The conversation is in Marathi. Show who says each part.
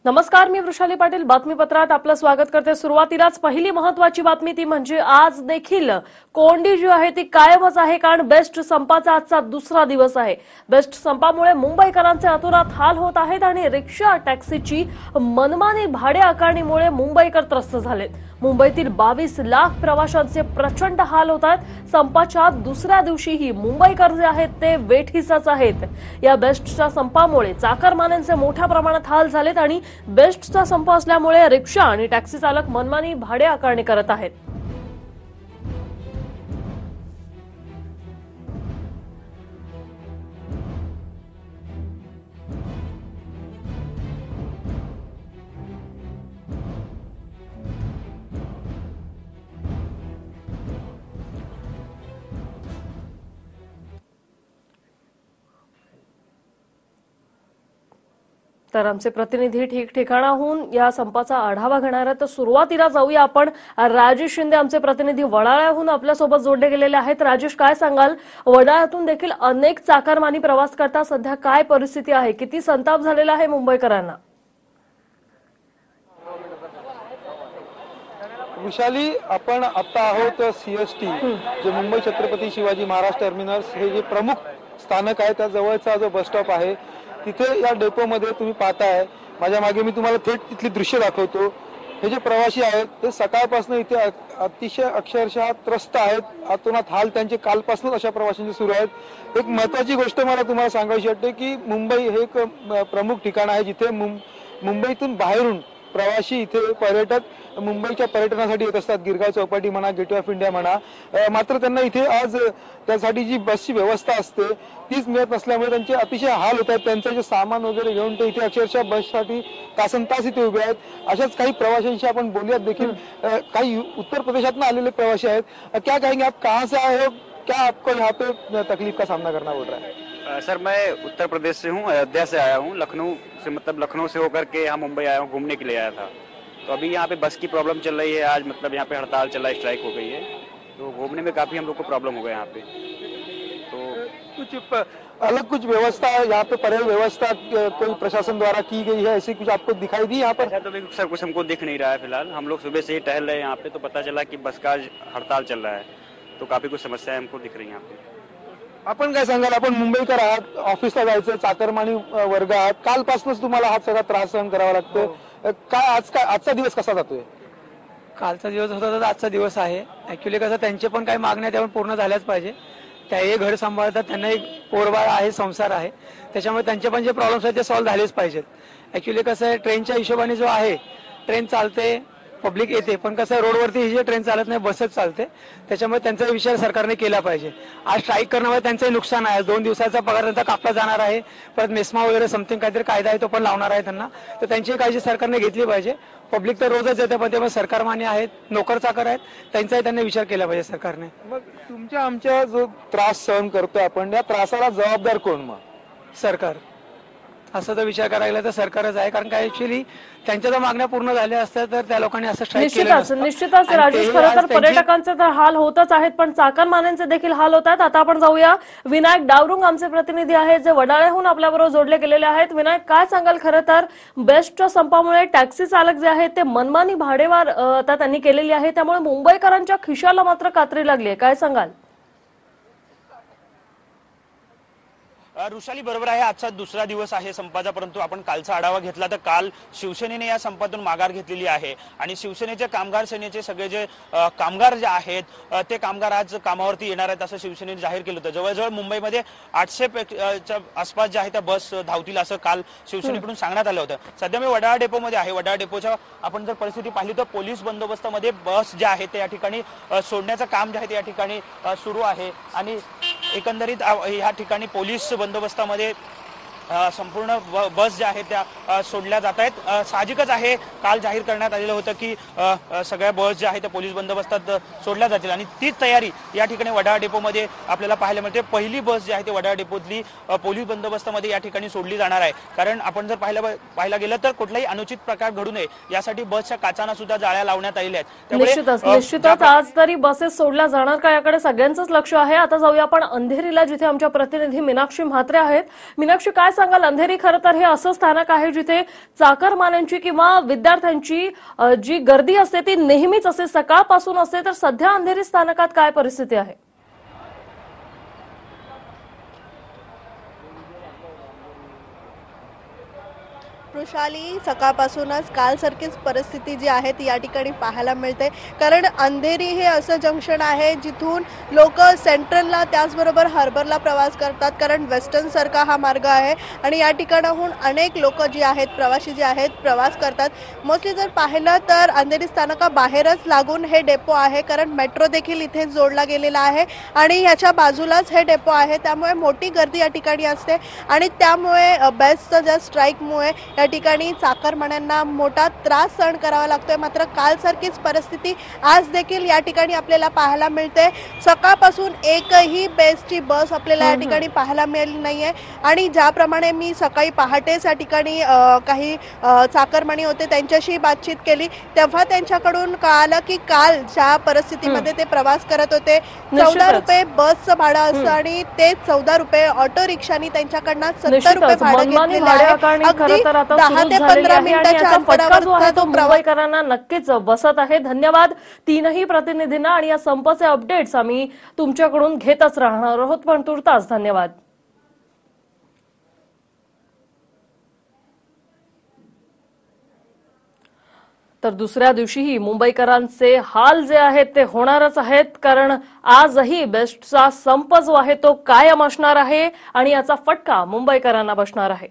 Speaker 1: नमस्कार, मी वृषाली पाटील बातमीपत्रात आपलं स्वागत करते। सुरुवातीलाच पहिली महत्त्वाची बातमी ती म्हणजे आज देखील कोंडी जी आहे ती कायमच आहे, कारण बेस्ट संपाचा आजचा दुसरा दिवस आहे। बेस्ट संपामुळे मुंबईकरांचे अतोनात हाल होत आहेत आणि रिक्षा टॅक्सीची मनमानी भाडे आकारणीमुळे मुंबईकर त्रस्त झालेत। मुंबईतील 22 लाख प्रवाशांचे प्रचंड हाल होत आहेत। संपाच्या दुसऱ्या दिवशीही मुंबईकर जे आहेत ते वेठीसच आहेत। या बेस्टच्या संपामुळे चाकरमान्यांचे मोठ्या प्रमाणात हाल झालेत आणि बेस्टचा संप असल्यामुळे रिक्षा आणि टॅक्सी चालक मनमानी भाडे आकारणी करत आहेत। तर आमचे प्रतिनिधी ठिकठिकाणाहून या संपाचा आढावा घेणार आहेत। तर सुरुवातीला जाऊया आपण राजेश शिंदे आमचे प्रतिनिधी वडाळ्याहून आपल्यासोबत जोडले गेलेले आहेत। राजेश, काय सांगाल? वडाळ्यातून देखील अनेक चाकरमानी प्रवास करता सध्या काय परिस्थिती आहे? किती संताप झालेला आहे मुंबईकरांना?
Speaker 2: विशाली, आपण आता आहोत सीएसटी जे मुंबई छत्रपती शिवाजी महाराज टर्मिनस हे जे प्रमुख स्थानक आहे त्या जवळचा जो बस स्टॉप आहे तिथे या डेपोमध्ये तुम्ही पाहताय माझ्या मागे मी तुम्हाला थेट तिथली दृश्य दाखवतो। हे जे प्रवासी आहेत ते सकाळपासून इथे अतिशय अक्षरशः त्रस्त आहेत। अतोनात हाल त्यांचे कालपासूनच अशा प्रवाशांचे सुरू आहेत। एक महत्त्वाची गोष्ट मला तुम्हाला सांगायची वाटते की मुंबई हे एक प्रमुख ठिकाण आहे जिथे मुंबईतून बाहेरून प्रवासी इथे पर्यटक मुंबईच्या पर्यटनासाठी येत असतात। गिरगाव चौपाटी म्हणा, गेटवे ऑफ इंडिया म्हणा, मात्र त्यांना इथे आज त्यासाठी जी बसची व्यवस्था असते तीच मिळत नसल्यामुळे त्यांचे अतिशय हाल होत आहेत। त्यांचं जे सामान वगैरे घेऊन ते इथे अक्षरशः बससाठी तासनतास इथे उभे आहेत। अशाच काही प्रवाशांशी आपण बोलूयात देखील। काही उत्तर प्रदेशातून आलेले प्रवासी आहेत। क्या कहेंगे आप, कहाँ से आए हो, क्या आपको यहाँ पे तकलीफ का सामना करना पड़ रहा है?
Speaker 3: सर, मैं उत्तर प्रदेश से हूँ, अयोध्या से आया हूँ। लखनऊ से, मतलब लखनऊ से होकर के यहाँ मुंबई आया हूँ, घूमने के लिए आया था। तो अभी यहाँ पे बस की प्रॉब्लम चल रही है। आज मतलब यहाँ पे हड़ताल चल रहा है, स्ट्राइक हो गई है, तो घूमने में काफ़ी हम लोग को प्रॉब्लम हो गया यहाँ पे। तो
Speaker 2: कुछ अलग कुछ व्यवस्था यहाँ पे पर्याय व्यवस्था कोई प्रशासन द्वारा की गई है, ऐसी कुछ आपको दिखाई दी यहाँ पर?
Speaker 3: ऐसा तो भी सर कुछ हमको दिख नहीं रहा है फिलहाल। हम लोग सुबह से ही टहल रहे हैं यहाँ पे, तो पता चला कि बस का हड़ताल चल रहा है, तो काफ़ी कुछ समस्याएं हमको दिख रही हैं यहाँ पे।
Speaker 2: आपण काय सांगाल? आपण मुंबईकर आहात, ऑफिसला जायचं, चाकरमानी वर्ग आहात, कालपासूनच तुम्हाला हा सगळा त्रास सहन करावा लागतो। काय आजचा दिवस कसा जातोय?
Speaker 4: कालचा दिवस होता तर आजचा दिवस आहे। ऍक्च्युली कसं त्यांचे पण काही मागण्या त्या पूर्ण झाल्याच पाहिजे। त्याही घर सांभाळतात, त्यांना एक पोरबाळ आहे, संसार आहे, त्याच्यामुळे त्यांचे पण जे प्रॉब्लेम्स आहेत ते सॉल्व्ह झालेच पाहिजेत। ऍक्च्युली कसं आहे, ट्रेनच्या हिशोबाने जो आहे ट्रेन चालते, पब्लिक येते, पण कसं आहे रोडवरती ही जी ट्रेन चालत नाही, बसच चालते, त्याच्यामुळे त्यांचा विचार सरकारने केला पाहिजे। आज स्ट्राईक करण्यामुळे त्यांचंही नुकसान आहे। 2 दिवसाचा पगार त्यांचा कापला जाणार आहे, परत मेस्मा वगैरे समथिंग काहीतरी कायदा आहे तो पण लावणार आहे त्यांना, तर त्यांची काळजी सरकारने घेतली पाहिजे। पब्लिक तर रोजच येते, पण ते सरकार मान्य आहेत, नोकर चाकर आहेत, त्यांचाही त्यांनी विचार केला पाहिजे सरकारने।
Speaker 2: मग तुमच्या आमच्या जो त्रास सहन करतोय आपण, या त्रासाला जबाबदार कोण? मग
Speaker 4: सरकार। असं तर विचार करायला तर सरकारच आहे, कारण काय ऍक्च्युली त्यांच्या जर मागण्या पूर्ण झाल्या असत्या तर त्या लोकांनी असं स्ट्राईक केलं नसतं।
Speaker 1: निश्चितच राजेश, खरं तर पर्यटकांचे तर हाल होतच आहेत, पण चाकरमान्यांचे देखील हाल होत आहेत। आता आपण जाऊया, विनायक डावरुंग आमचे प्रतिनिधी आहेत जे वडाळ्याहून आपल्याबरोबर जोडले गेलेले आहेत। विनायक, काय सांगाल? खरं तर बेस्टच्या संपामुळे टॅक्सी चालक जे आहेत ते मनमानी भाडेवाढ आता त्यांनी केलेली आहे, त्यामुळे मुंबईकरांच्या खिशाला मात्र कात्री लागली आहे, काय सांगाल?
Speaker 5: वृषाली, बरोबर आहे, आजचा दुसरा दिवस आहे संपाचा, परंतु आपण कालचा आढावा घेतला तर काल शिवसेनेने या संपातून माघार घेतलेली आहे आणि शिवसेनेचे कामगार सेनेचे सगळे जे कामगार जे आहेत ते कामगार आज कामावरती येणार आहेत असं शिवसेनेने जाहीर केलं होतं। जवळजवळ मुंबईमध्ये 800 आसपास जे आहे त्या बस धावतील असं काल शिवसेनेकडून सांगण्यात आलं होतं। सध्या मी वडाळा डेपोमध्ये आहे। वडाळा डेपोच्या आपण जर परिस्थिती पाहिली तर पोलीस बंदोबस्तामध्ये बस ज्या आहेत ते या ठिकाणी सोडण्याचं काम जे आहे ते या ठिकाणी सुरू आहे आणि एकंदरीत या ठिकाणी पोलीस बंदोबस्तामध्ये संपूर्ण बस ज्या आहेत त्या सोडल्या जात आहेत। साहजिकच आहे, काल जाहीर करण्यात आलेलं होतं की सगळ्या बस ज्या आहेत त्या पोलीस बंदोबस्तात सोडल्या जातील आणि तीच तयारी या ठिकाणी वडाळा डेपोमध्ये आपल्याला पाहायला मिळते। पहिली बस जी आहे ती वडाळा डेपोतली पोलीस बंदोबस्तामध्ये या ठिकाणी सोडली जाणार आहे, कारण आपण जर पाहायला गेलं तर कुठलाही अनुचित प्रकार घडू नये यासाठी बसच्या काचांना सुद्धा जाळ्या लावण्यात आलेल्या आहेत।
Speaker 1: निश्चितच आज तरी बसेस सोडल्या जाणार का याकडे सगळ्यांचंच लक्ष आहे। आता जाऊया आपण अंधेरीला, जिथे आमच्या प्रतिनिधी मीनाक्षी म्हात्रे आहेत। मीनाक्षी, काय सांगाल? अंधेरी खरं तर हे असं स्थानक आहे जिथे चाकरमान्यांची किंवा विद्यार्थ्यांची जी गर्दी असते ती नेहमीच असते, सकाळपासून असते. तर सध्या अंधेरी स्थानकात काय परिस्थिती आहे?
Speaker 6: वृषाली, सकाळपासूनच कालसारखीच परिस्थिती जी आहे ती या ठिकाणी पाहायला मिळते. कारण अंधेरी हे असं जंक्शन आहे जिथून लोक सेंट्रलला त्याचबरोबर हार्बरला प्रवास करतात, कारण वेस्टर्न सारखा हा मार्ग आहे आणि या ठिकाणाहून अनेक लोक जी आहेत, प्रवासी जे आहेत, प्रवास करतात. मोस्टली जर पाहिलं तर अंधेरी स्थानकाबाहेरच लागून हे डेपो आहे, कारण मेट्रो देखील इथे जोडला गेलेला आहे आणि ह्याच्या बाजूलाच हे डेपो आहे. त्यामुळे मोठी गर्दी या ठिकाणी असते आणि त्यामुळे बेस्टच्या ज्या स्ट्राईकमुळे या ठिकाणी चाकरमान्यांना मोठा त्रास सहन करावा लागतोय. मात्र कालसारखीच परिस्थिती आज देखील या ठिकाणी आपल्याला पाहायला मिळते. सकाळपासून एकही बेस्टची बस आपल्याला या ठिकाणी पाहायला मिळाली नाहीये आणि ज्याप्रमाणे मी सकाळी पहाटेच या ठिकाणी काही चाकरमानी होते त्यांच्याशी बातचीत केली तेव्हा त्यांच्याकडून कळालं की काल ज्या परिस्थितीमध्ये ते प्रवास करत होते, 14 रुपये बसचं भाडं असतं आणि ते 14 रुपये ऑटो रिक्षानी त्यांच्याकडनं 70 रुपये भाडं घेतलेलं आहे. अगदी 10 ते 15 मिनिटाच्या अंतरावर तो
Speaker 1: मुंबईकरांना नक्कीच बसत आहे. धन्यवाद तीनही प्रतिनिधींना आणि या संपाचे अपडेट्स आम्ही तुमच्याकडून घेतच राहणार आहोत. पण तुर्तास धन्यवाद. तर दुसऱ्या दिवशीही मुंबईकरांचे हाल जे आहेत ते होणारच आहेत, कारण आजही बेस्टचा संप जो आहे तो कायम असणार आहे आणि याचा फटका मुंबईकरांना बसणार आहे.